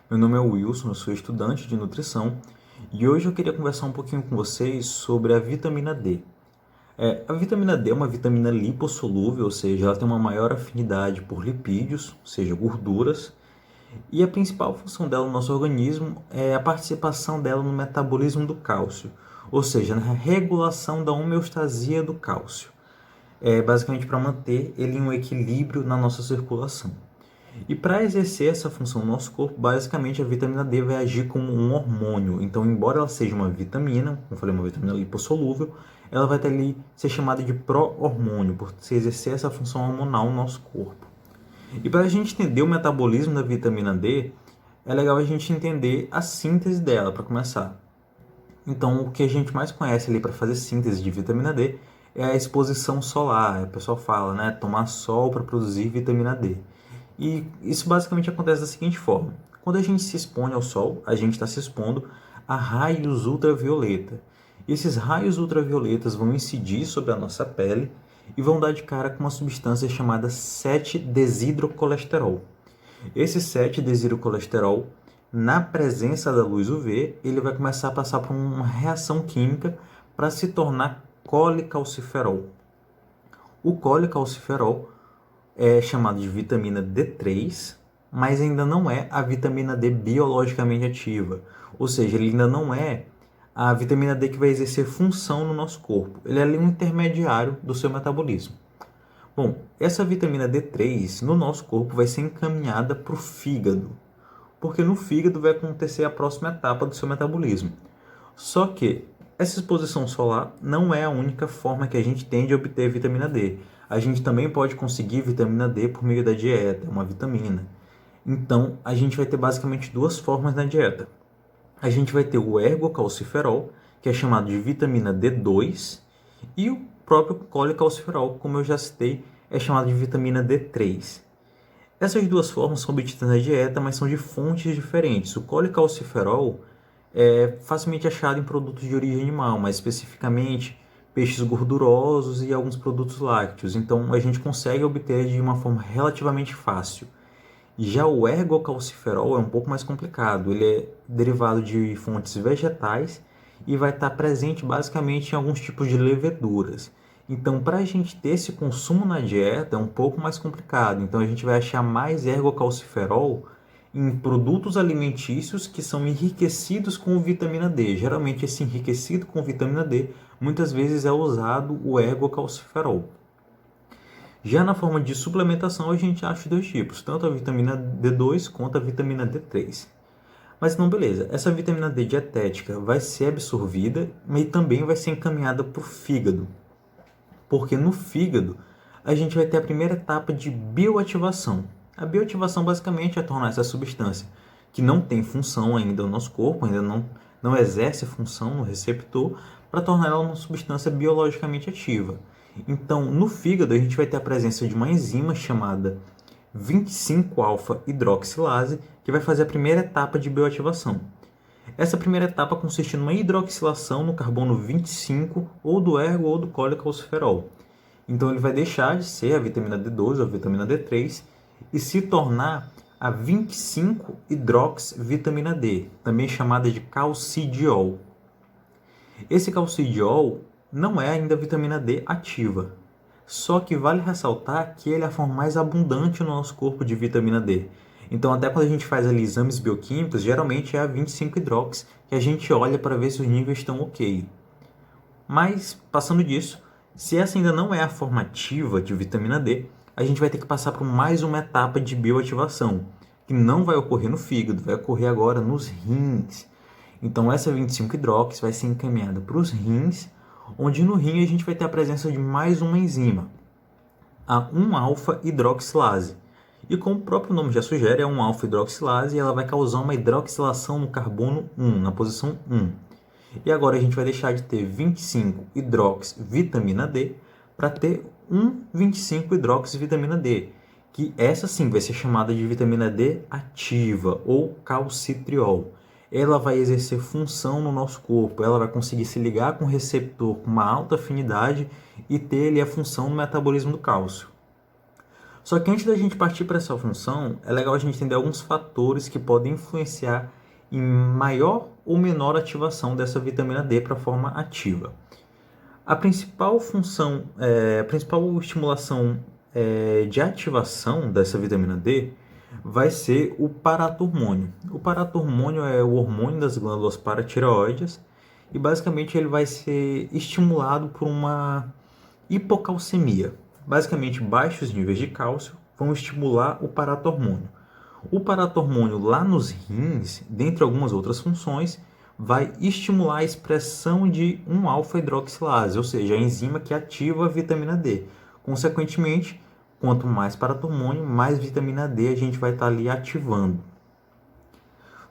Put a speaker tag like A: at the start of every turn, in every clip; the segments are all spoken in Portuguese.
A: Meu nome é Wilson, eu sou estudante de nutrição e hoje eu queria conversar um pouquinho com vocês sobre a vitamina D. A vitamina D é uma vitamina lipossolúvel, ou seja, ela tem uma maior afinidade por lipídios, ou seja, gorduras, e a principal função dela no nosso organismo é a participação dela no metabolismo do cálcio, ou seja, na regulação da homeostasia do cálcio. É basicamente para manter ele em um equilíbrio na nossa circulação. E para exercer essa função no nosso corpo, basicamente a vitamina D vai agir como um hormônio. Então, embora ela seja uma vitamina, como eu falei, uma vitamina lipossolúvel, ela vai ter ali ser chamada de pró-hormônio, por se exercer essa função hormonal no nosso corpo. E para a gente entender o metabolismo da vitamina D, é legal a gente entender a síntese dela, para começar. Então, o que a gente mais conhece ali para fazer síntese de vitamina D é a exposição solar. O pessoal fala, né? Tomar sol para produzir vitamina D. E isso basicamente acontece da seguinte forma: quando a gente se expõe ao sol, a gente está se expondo a raios ultravioleta. E esses raios ultravioletas vão incidir sobre a nossa pele e vão dar de cara com uma substância chamada 7-desidrocolesterol. Esse 7-desidrocolesterol, na presença da luz UV, ele vai começar a passar por uma reação química para se tornar colecalciferol. O colecalciferol é chamado de vitamina D3, mas ainda não é a vitamina D biologicamente ativa. Ou seja, ele ainda não é a vitamina D que vai exercer função no nosso corpo. Ele é ali um intermediário do seu metabolismo. Bom, essa vitamina D3 no nosso corpo vai ser encaminhada para o fígado, porque no fígado vai acontecer a próxima etapa do seu metabolismo. Só que essa exposição solar não é a única forma que a gente tem de obter vitamina D. A gente também pode conseguir vitamina D por meio da dieta, uma vitamina. Então, a gente vai ter basicamente duas formas na dieta. A gente vai ter o ergocalciferol, que é chamado de vitamina D2, e o próprio colecalciferol, como eu já citei, é chamado de vitamina D3. Essas duas formas são obtidas na dieta, mas são de fontes diferentes. O colecalciferol é facilmente achado em produtos de origem animal, mais especificamente peixes gordurosos e alguns produtos lácteos. Então a gente consegue obter de uma forma relativamente fácil. Já o ergocalciferol é um pouco mais complicado. Ele é derivado de fontes vegetais e vai estar presente basicamente em alguns tipos de leveduras. Então, para a gente ter esse consumo na dieta é um pouco mais complicado. Então, a gente vai achar mais ergocalciferol em produtos alimentícios que são enriquecidos com vitamina D. Geralmente, esse enriquecido com vitamina D, muitas vezes é usado o ergocalciferol. Já na forma de suplementação, a gente acha dois tipos, tanto a vitamina D2 quanto a vitamina D3. Mas não, beleza, essa vitamina D dietética vai ser absorvida e também vai ser encaminhada para o fígado. Porque no fígado, a gente vai ter a primeira etapa de bioativação. A bioativação basicamente é tornar essa substância que não tem função ainda no nosso corpo, ainda não exerce função no receptor, para tornar ela uma substância biologicamente ativa. Então, no fígado, a gente vai ter a presença de uma enzima chamada 25-alfa-hidroxilase, que vai fazer a primeira etapa de bioativação. Essa primeira etapa consiste numa hidroxilação no carbono 25 ou do ergo ou do colecalciferol. Então ele vai deixar de ser a vitamina D2 ou a vitamina D3 e se tornar a 25-hidroxivitamina D, também chamada de calcidiol. Esse calcidiol não é ainda a vitamina D ativa, só que vale ressaltar que ele é a forma mais abundante no nosso corpo de vitamina D. Então, até quando a gente faz ali exames bioquímicos, geralmente é a 25-hidrox que a gente olha para ver se os níveis estão ok. Mas, passando disso, se essa ainda não é a forma ativa de vitamina D, a gente vai ter que passar por mais uma etapa de bioativação, que não vai ocorrer no fígado, vai ocorrer agora nos rins. Então, essa 25-hidrox vai ser encaminhada para os rins, onde no rim a gente vai ter a presença de mais uma enzima, a 1-alfa-hidroxilase. E como o próprio nome já sugere, é uma alfa-hidroxilase e ela vai causar uma hidroxilação no carbono 1, na posição 1. E agora a gente vai deixar de ter 25-hidroxivitamina D para ter 1,25-hidroxivitamina D, que essa sim vai ser chamada de vitamina D ativa ou calcitriol. Ela vai exercer função no nosso corpo, ela vai conseguir se ligar com o receptor com uma alta afinidade e ter ali a função no metabolismo do cálcio. Só que antes da gente partir para essa função, é legal a gente entender alguns fatores que podem influenciar em maior ou menor ativação dessa vitamina D para a forma ativa. A principal função, a principal estimulação de ativação dessa vitamina D vai ser o paratormônio. O paratormônio é o hormônio das glândulas paratireoides e basicamente ele vai ser estimulado por uma hipocalcemia. Basicamente, baixos níveis de cálcio vão estimular o paratormônio. O paratormônio lá nos rins, dentre algumas outras funções, vai estimular a expressão de um alfa-hidroxilase, ou seja, a enzima que ativa a vitamina D. Consequentemente, quanto mais paratormônio, mais vitamina D a gente vai estar ali ativando.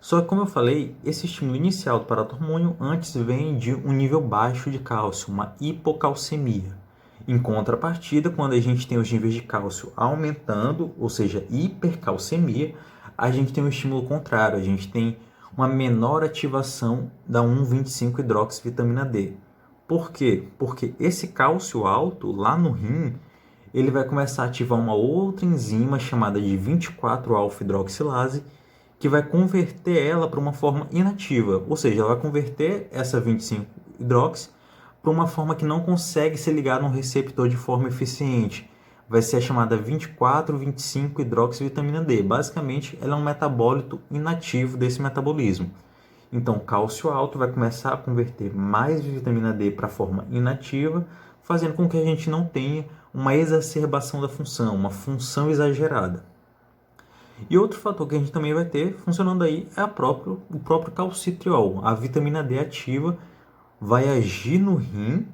A: Só que, como eu falei, esse estímulo inicial do paratormônio antes vem de um nível baixo de cálcio, uma hipocalcemia. Em contrapartida, quando a gente tem os níveis de cálcio aumentando, ou seja, hipercalcemia, a gente tem um estímulo contrário, a gente tem uma menor ativação da 1,25-hidroxivitamina D. Por quê? Porque esse cálcio alto lá no rim, ele vai começar a ativar uma outra enzima chamada de 24-alfa-hidroxilase, que vai converter ela para uma forma inativa, ou seja, ela vai converter essa 25-hidroxi para uma forma que não consegue se ligar no receptor de forma eficiente. Vai ser a chamada 24-25-hidroxivitamina D. Basicamente, ela é um metabólito inativo desse metabolismo. Então, cálcio alto vai começar a converter mais vitamina D para a forma inativa, fazendo com que a gente não tenha uma exacerbação da função, uma função exagerada. E outro fator que a gente também vai ter funcionando aí é o próprio calcitriol. A vitamina D ativa vai agir no rim,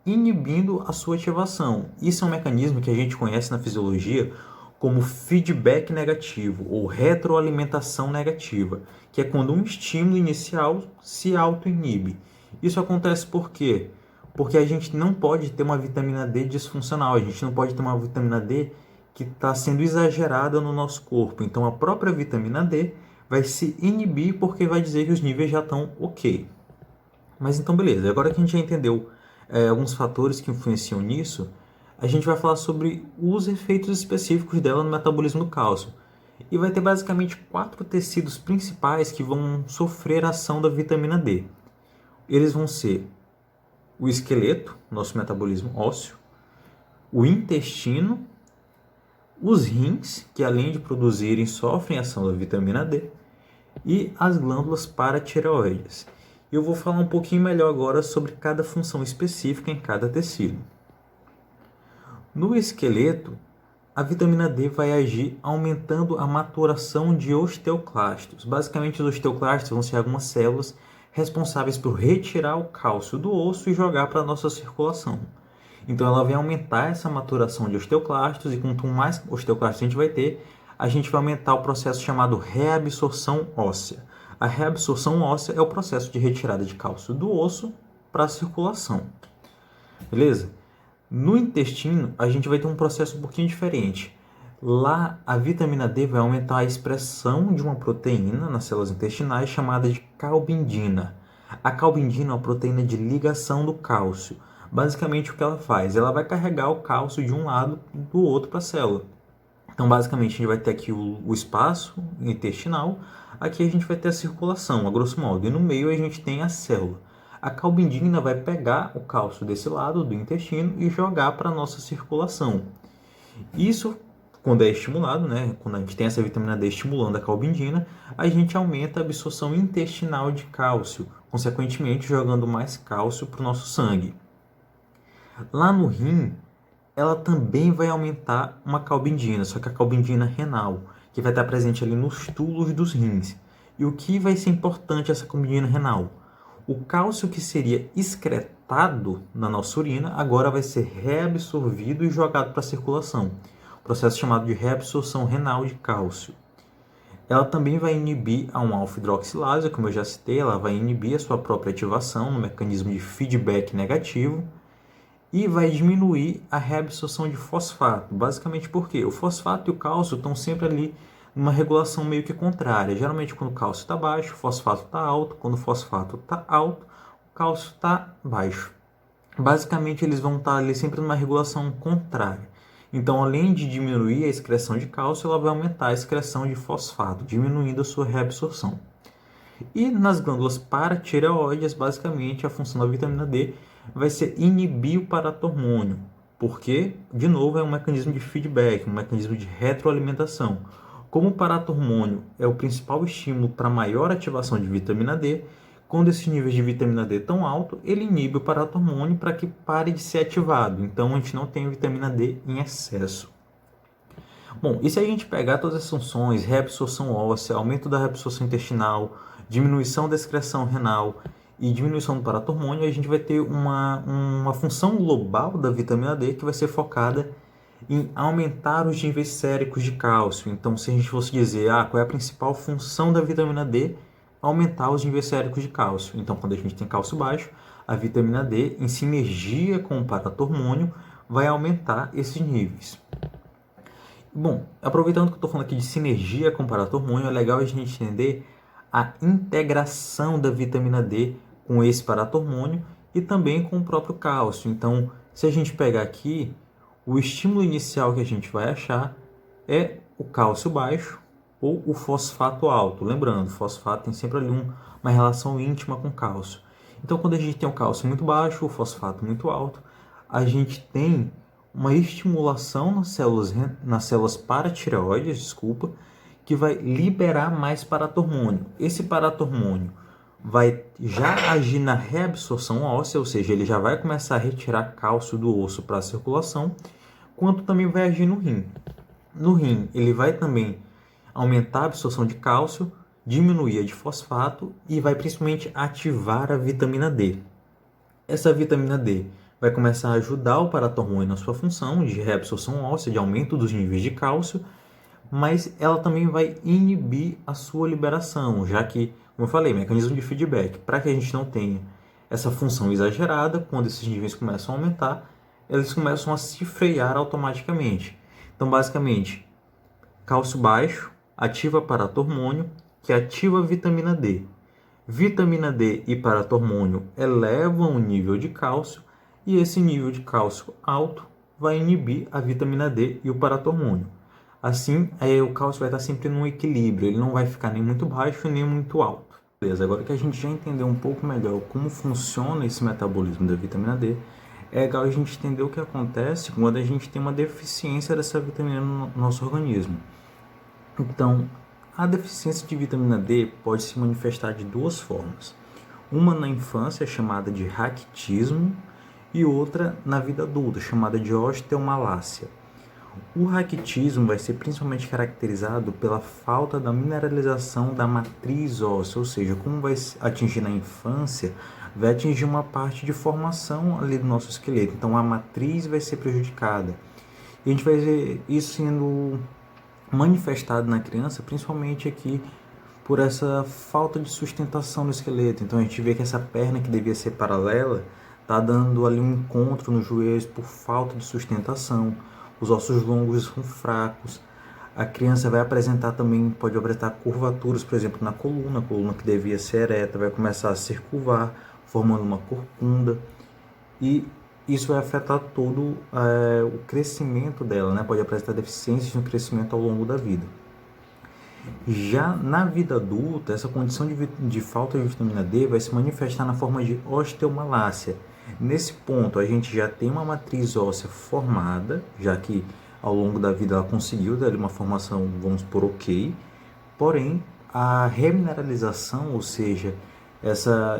A: inibindo a sua ativação. Isso é um mecanismo que a gente conhece na fisiologia como feedback negativo ou retroalimentação negativa, que é quando um estímulo inicial se auto-inibe. Isso acontece por quê? Porque a gente não pode ter uma vitamina D disfuncional, a gente não pode ter uma vitamina D que está sendo exagerada no nosso corpo. Então a própria vitamina D vai se inibir porque vai dizer que os níveis já estão ok. Mas então beleza, agora que a gente já entendeu alguns fatores que influenciam nisso, a gente vai falar sobre os efeitos específicos dela no metabolismo do cálcio. E vai ter basicamente 4 tecidos principais que vão sofrer a ação da vitamina D. Eles vão ser o esqueleto, nosso metabolismo ósseo, o intestino, os rins, que além de produzirem, sofrem a ação da vitamina D, e as glândulas paratireoides. Eu vou falar um pouquinho melhor agora sobre cada função específica em cada tecido. No esqueleto, a vitamina D vai agir aumentando a maturação de osteoclastos. Basicamente, os osteoclastos vão ser algumas células responsáveis por retirar o cálcio do osso e jogar para a nossa circulação. Então, ela vai aumentar essa maturação de osteoclastos e quanto mais osteoclastos a gente vai aumentar o processo chamado reabsorção óssea. A reabsorção óssea é o processo de retirada de cálcio do osso para a circulação. Beleza? No intestino, a gente vai ter um processo um pouquinho diferente. Lá, a vitamina D vai aumentar a expressão de uma proteína nas células intestinais chamada de calbindina. A calbindina é uma proteína de ligação do cálcio. Basicamente, o que ela faz? Ela vai carregar o cálcio de um lado do outro para a célula. Então, basicamente, a gente vai ter aqui o espaço intestinal, aqui a gente vai ter a circulação, a grosso modo, e no meio a gente tem a célula. A calbindina vai pegar o cálcio desse lado do intestino e jogar para a nossa circulação. Isso, quando é estimulado, né? Quando a gente tem essa vitamina D estimulando a calbindina, a gente aumenta a absorção intestinal de cálcio, consequentemente jogando mais cálcio para o nosso sangue. Lá no rim, ela também vai aumentar uma calbindina, só que a calbindina renal, que vai estar presente ali nos túbulos dos rins. E o que vai ser importante essa calbindina renal? O cálcio que seria excretado na nossa urina agora vai ser reabsorvido e jogado para a circulação. Processo chamado de reabsorção renal de cálcio. Ela também vai inibir a 1-alfa-hidroxilase, como eu já citei, ela vai inibir a sua própria ativação no mecanismo de feedback negativo e vai diminuir a reabsorção de fosfato. Basicamente por quê? O fosfato e o cálcio estão sempre ali numa regulação meio que contrária. Geralmente quando o cálcio está baixo, o fosfato está alto. Quando o fosfato está alto, o cálcio está baixo. Basicamente eles vão estar ali sempre numa regulação contrária. Então, além de diminuir a excreção de cálcio, ela vai aumentar a excreção de fosfato, diminuindo a sua reabsorção. E nas glândulas paratireoides, basicamente, a função da vitamina D vai ser inibir o paratormônio, porque, de novo, é um mecanismo de feedback, um mecanismo de retroalimentação. Como o paratormônio é o principal estímulo para maior ativação de vitamina D, quando esses níveis de vitamina D estão altos, ele inibe o paratormônio para que pare de ser ativado. Então, a gente não tem vitamina D em excesso. Bom, e se a gente pegar todas as funções, reabsorção óssea, aumento da reabsorção intestinal, diminuição da excreção renal e diminuição do paratormônio, a gente vai ter uma função global da vitamina D que vai ser focada em aumentar os níveis séricos de cálcio. Então, se a gente fosse dizer, qual é a principal função da vitamina D? Aumentar os níveis séricos de cálcio. Então, quando a gente tem cálcio baixo, a vitamina D, em sinergia com o paratormônio, vai aumentar esses níveis. Bom, aproveitando que eu estou falando aqui de sinergia com o paratormônio, é legal a gente entender a integração da vitamina D com esse paratormônio e também com o próprio cálcio. Então, se a gente pegar aqui, o estímulo inicial que a gente vai achar é o cálcio baixo ou o fosfato alto. Lembrando, o fosfato tem sempre ali uma relação íntima com o cálcio. Então, quando a gente tem o cálcio muito baixo, o fosfato muito alto, a gente tem uma estimulação nas células paratireoides, que vai liberar mais paratormônio. Esse paratormônio vai já agir na reabsorção óssea, ou seja, ele já vai começar a retirar cálcio do osso para a circulação, quanto também vai agir no rim. No rim, ele vai também aumentar a absorção de cálcio, diminuir a de fosfato e vai principalmente ativar a vitamina D. Essa vitamina D vai começar a ajudar o paratormônio na sua função de reabsorção óssea, de aumento dos níveis de cálcio, mas ela também vai inibir a sua liberação, já que, como eu falei, mecanismo de feedback, para que a gente não tenha essa função exagerada, quando esses níveis começam a aumentar, eles começam a se frear automaticamente. Então, basicamente, cálcio baixo ativa paratormônio, que ativa a vitamina D. Vitamina D e paratormônio elevam o nível de cálcio e esse nível de cálcio alto vai inibir a vitamina D e o paratormônio. Assim, o cálcio vai estar sempre num equilíbrio, ele não vai ficar nem muito baixo nem muito alto. Beleza, agora que a gente já entendeu um pouco melhor como funciona esse metabolismo da vitamina D, é legal a gente entender o que acontece quando a gente tem uma deficiência dessa vitamina no nosso organismo. Então, a deficiência de vitamina D pode se manifestar de duas formas. Uma na infância, chamada de raquitismo, e outra na vida adulta, chamada de osteomalácia. O raquitismo vai ser principalmente caracterizado pela falta da mineralização da matriz óssea, ou seja, como vai atingir na infância, vai atingir uma parte de formação ali do nosso esqueleto. Então, a matriz vai ser prejudicada. E a gente vai ver isso sendo manifestado na criança, principalmente aqui por essa falta de sustentação no esqueleto. Então a gente vê que essa perna que devia ser paralela está dando ali um encontro nos joelhos por falta de sustentação. Os ossos longos são fracos. A criança vai apresentar também, pode apresentar curvaturas, por exemplo, na coluna. A coluna que devia ser ereta vai começar a se curvar, formando uma corcunda. E isso vai afetar todo o crescimento dela, né? Pode apresentar deficiências no crescimento ao longo da vida. Já na vida adulta, essa condição de falta de vitamina D vai se manifestar na forma de osteomalácia. Nesse ponto, a gente já tem uma matriz óssea formada, já que ao longo da vida ela conseguiu dar uma formação, vamos por ok, porém a remineralização, ou seja,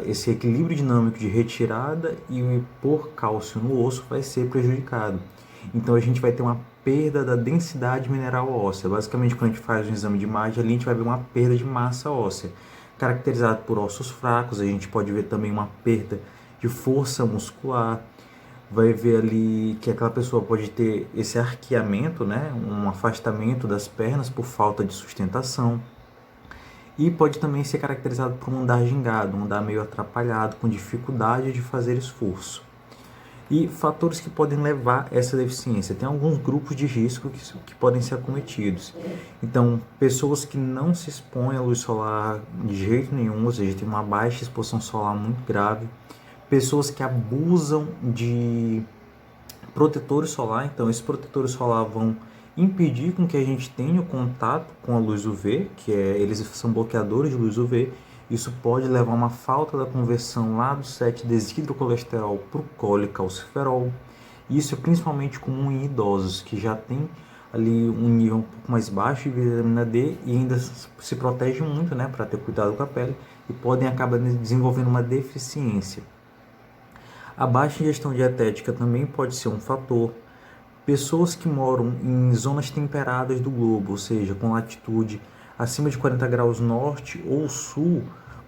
A: esse equilíbrio dinâmico de retirada e pôr cálcio no osso vai ser prejudicado. Então a gente vai ter uma perda da densidade mineral óssea. Basicamente, quando a gente faz um exame de imagem, ali a gente vai ver uma perda de massa óssea, caracterizado por ossos fracos. A gente pode ver também uma perda de força muscular. Vai ver ali que aquela pessoa pode ter esse arqueamento, né? Um afastamento das pernas por falta de sustentação. E pode também ser caracterizado por um andar gingado, um andar meio atrapalhado, com dificuldade de fazer esforço. E fatores que podem levar a essa deficiência. Tem alguns grupos de risco que podem ser acometidos. Então, pessoas que não se expõem à luz solar de jeito nenhum, ou seja, tem uma baixa exposição solar muito grave. Pessoas que abusam de protetores solar. Então, esses protetores solar vão impedir com que a gente tenha o contato com a luz UV, eles são bloqueadores de luz UV. Isso pode levar a uma falta da conversão lá do 7-desidrocolesterol para o colecalciferol. Isso é principalmente comum em idosos que já têm ali um nível um pouco mais baixo de vitamina D e ainda se protegem muito, né, para ter cuidado com a pele, e podem acabar desenvolvendo uma deficiência. A baixa ingestão dietética também pode ser um fator. Pessoas que moram em zonas temperadas do globo, ou seja, com latitude acima de 40 graus norte ou sul,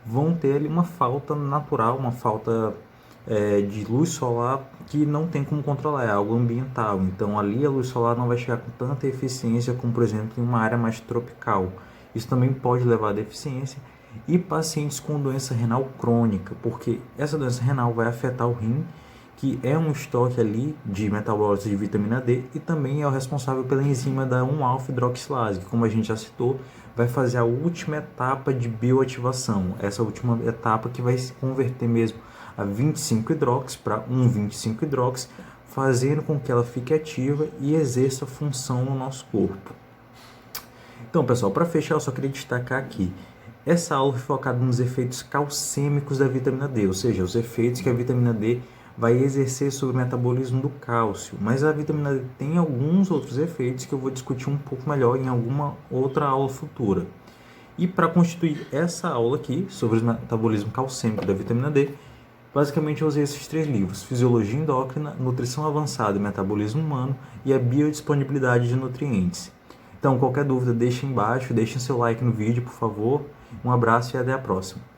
A: vão ter ali uma falta natural, uma falta de luz solar que não tem como controlar, é algo ambiental. Então ali a luz solar não vai chegar com tanta eficiência como, por exemplo, em uma área mais tropical. Isso também pode levar a deficiência. E pacientes com doença renal crônica, porque essa doença renal vai afetar o rim, que é um estoque ali de metabólitos de vitamina D e também é o responsável pela enzima da 1-alfa-hidroxilase, que, como a gente já citou, vai fazer a última etapa de bioativação. Essa última etapa que vai se converter mesmo a 25-hidrox para 1,25-hidrox, fazendo com que ela fique ativa e exerça função no nosso corpo. Então, pessoal, para fechar, eu só queria destacar aqui. Essa aula foi focada nos efeitos calcêmicos da vitamina D, ou seja, os efeitos que a vitamina D vai exercer sobre o metabolismo do cálcio. Mas a vitamina D tem alguns outros efeitos que eu vou discutir um pouco melhor em alguma outra aula futura. E para constituir essa aula aqui sobre o metabolismo calcêmico da vitamina D, basicamente eu usei esses 3 livros: Fisiologia Endócrina, Nutrição Avançada e Metabolismo Humano e a Biodisponibilidade de Nutrientes. Então, qualquer dúvida, deixa embaixo, deixem seu like no vídeo, por favor. Um abraço e até a próxima.